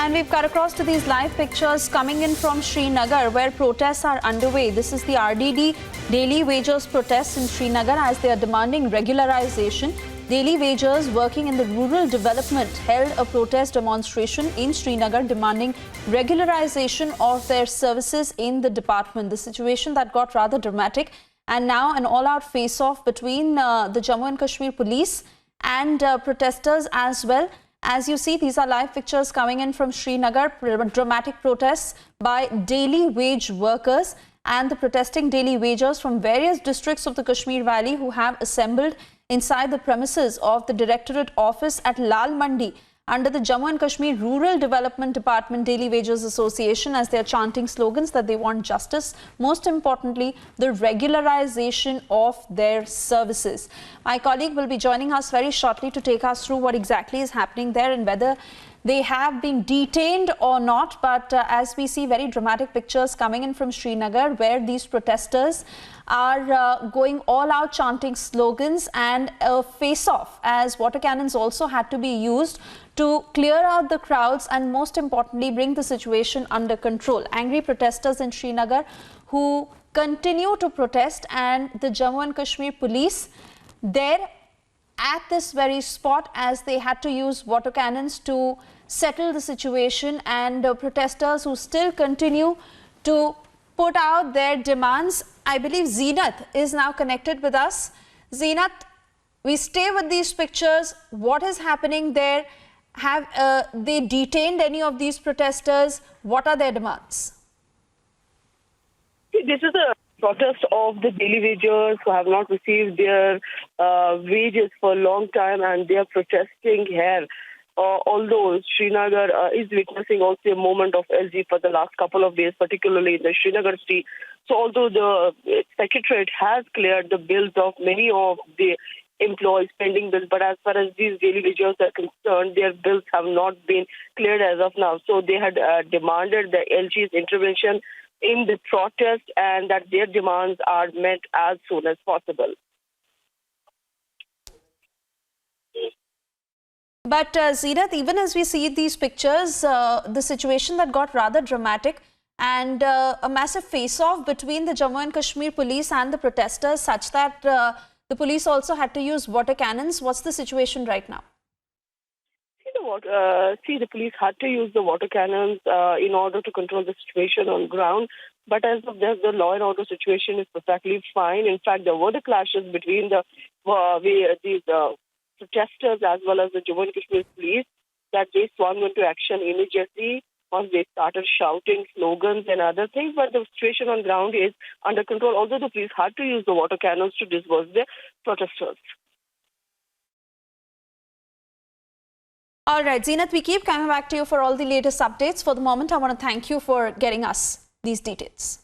And we've cut across to these live pictures coming in from Srinagar, where protests are underway. This is the RDD daily wagers protests in Srinagar as they are demanding regularization. Daily wagers working in the rural development held a protest demonstration in Srinagar demanding regularization of their services in the department. The situation that got rather dramatic, and now an all-out face-off between the Jammu and Kashmir police and protesters as well. As you see, these are live pictures coming in from Srinagar, dramatic protests by daily wage workers and the protesting daily wagers from various districts of the Kashmir Valley who have assembled inside the premises of the Directorate Office at Lal Mandi under the Jammu and Kashmir Rural Development Department Daily Wagers Association, as they are chanting slogans that they want justice, most importantly, the regularization of their services. My colleague will be joining us very shortly to take us through what exactly is happening there and whether they have been detained or not. But as we see very dramatic pictures coming in from Srinagar, where these protesters are going all out chanting slogans and a face-off, as water cannons also had to be used to clear out the crowds and most importantly bring the situation under control. Angry protesters in Srinagar who continue to protest, and the Jammu and Kashmir police there at this very spot as they had to use water cannons to settle the situation, and protesters who still continue to put out their demands. I believe Zeenat is now connected with us. Zeenat, we stay with these pictures. What is happening there? Have they detained any of these protesters? What are their demands? This is a protest of the daily wagers who have not received their wages for a long time, and they are protesting here. Although Srinagar is witnessing also a moment of LG for the last couple of days, particularly in the Srinagar city. So although the Secretariat has cleared the bills of many of the employees' pending bills, but as far as these daily wagers are concerned, their bills have not been cleared as of now. So they had demanded the LG's intervention in the protest and that their demands are met as soon as possible. But Zeenat, even as we see these pictures, the situation that got rather dramatic and a massive face-off between the Jammu and Kashmir police and the protesters, such that the police also had to use water cannons. What's the situation right now? The police had to use the water cannons in order to control the situation on ground. But as of this, the law and order situation is perfectly fine. In fact, there were the clashes between these protesters as well as the Jammu and Kashmir police, that they swung into action immediately once they started shouting slogans and other things. But the situation on ground is under control, although the police had to use the water cannons to disperse the protesters. All right, Zeenat, we keep coming back to you for all the latest updates. For the moment, I want to thank you for getting us these details.